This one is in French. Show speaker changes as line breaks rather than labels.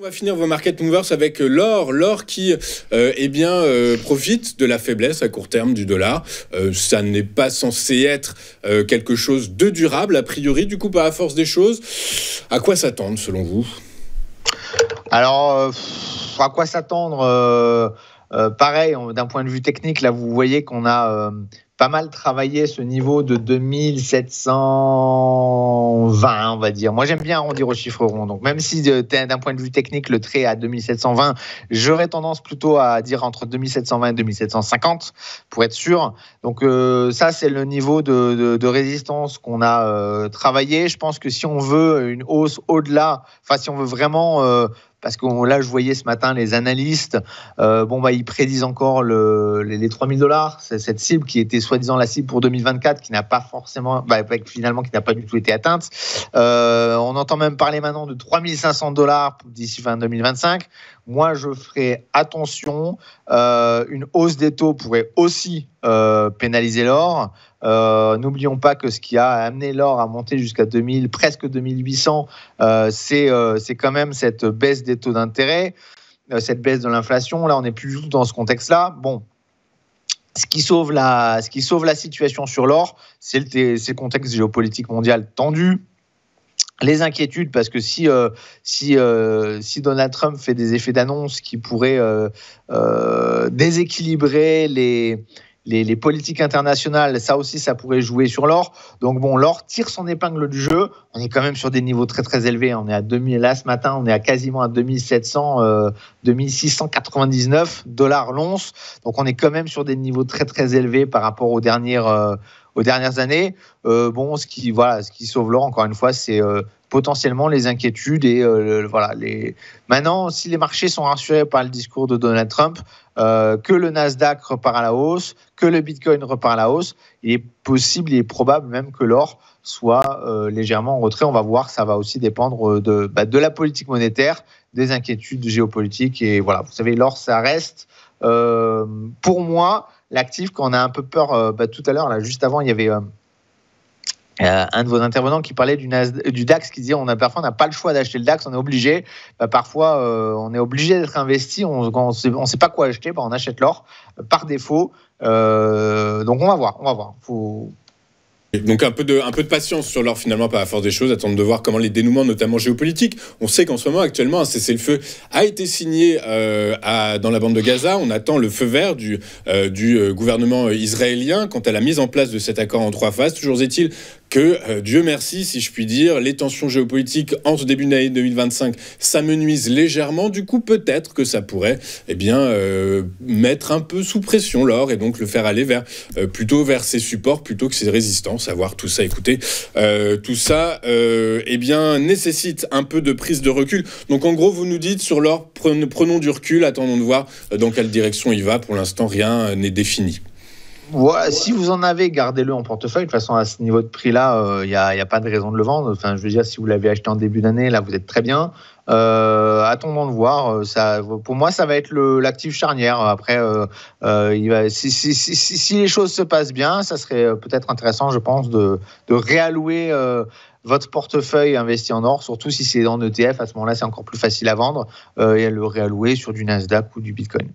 va finir vos market movers avec l'or qui profite de la faiblesse à court terme du dollar. Ça n'est pas censé être quelque chose de durable a priori, du coup, par la force des choses. À quoi s'attendre selon vous ?
Alors, à quoi s'attendre pareil, d'un point de vue technique, là, vous voyez qu'on a pas mal travaillé ce niveau de 2720, on va dire. Moi, j'aime bien arrondir aux chiffres ronds. Donc, même si d'un point de vue technique, le trait est à 2720, j'aurais tendance plutôt à dire entre 2720 et 2750 pour être sûr. Donc, ça, c'est le niveau de résistance qu'on a travaillé. Je pense que si on veut une hausse au-delà, si on veut vraiment... parce que là, je voyais ce matin les analystes, ils prédisent encore les $3000, c'est cette cible qui était soi-disant la cible pour 2024, qui n'a pas forcément, finalement, qui n'a pas du tout été atteinte. On entend même parler maintenant de $3500 d'ici fin 2025. Moi, je ferai attention. Une hausse des taux pourrait aussi pénaliser l'or. N'oublions pas que ce qui a amené l'or à monter jusqu'à presque 2800, c'est quand même cette baisse des taux d'intérêt, cette baisse de l'inflation. Là, on n'est plus du tout dans ce contexte-là. Bon, ce qui sauve la situation sur l'or, c'est le contexte géopolitique mondial tendu. Les inquiétudes, parce que si Donald Trump fait des effets d'annonce qui pourraient déséquilibrer les politiques internationales, ça aussi, ça pourrait jouer sur l'or. Donc bon, l'or tire son épingle du jeu. On est quand même sur des niveaux très très élevés. On est à 2000, là ce matin, on est quasiment à 2700, 2699 $ l'once. Donc on est quand même sur des niveaux très très élevés par rapport aux dernières années. Ce qui sauve l'or, encore une fois, c'est potentiellement les inquiétudes et Maintenant, si les marchés sont rassurés par le discours de Donald Trump, que le Nasdaq repart à la hausse, que le Bitcoin repart à la hausse, il est possible, il est probable même que l'or soit légèrement en retrait. On va voir, ça va aussi dépendre de la politique monétaire, des inquiétudes géopolitiques. Et voilà, vous savez, l'or, ça reste, pour moi, l'actif quand on a un peu peur. Tout à l'heure, là, juste avant, il y avait un de vos intervenants qui parlait du DAX, qui disait parfois on n'a pas le choix d'acheter le DAX, on est obligé. Parfois, on est obligé d'être investi. Quand on ne sait pas quoi acheter, on achète l'or par défaut. Donc on va voir.
Donc un peu de patience sur l'or finalement par la force des choses, attendre de voir comment les dénouements notamment géopolitiques. On sait qu'en ce moment actuellement un cessez-le-feu a été signé dans la bande de Gaza. On attend le feu vert du gouvernement israélien quant à la mise en place de cet accord en 3 phases. Toujours est-il que, Dieu merci, si je puis dire, les tensions géopolitiques en ce début d'année 2025 s'amenuisent légèrement. Du coup, peut-être que ça pourrait mettre un peu sous pression l'or et donc le faire aller plutôt vers ses supports plutôt que ses résistances. À voir tout ça, écoutez. Tout ça nécessite un peu de prise de recul. Donc en gros, vous nous dites sur l'or, prenons du recul, attendons de voir dans quelle direction il va. Pour l'instant, rien n'est défini.
Voilà, si vous en avez, gardez-le en portefeuille. De toute façon, à ce niveau de prix-là, il y a pas de raison de le vendre. Enfin, je veux dire, si vous l'avez acheté en début d'année, là, vous êtes très bien. Attendons de voir. Pour moi, ça va être l'actif charnière. Après, si les choses se passent bien, ça serait peut-être intéressant, je pense, de réallouer votre portefeuille investi en or, surtout si c'est en ETF. À ce moment-là, c'est encore plus facile à vendre et à le réallouer sur du Nasdaq ou du Bitcoin.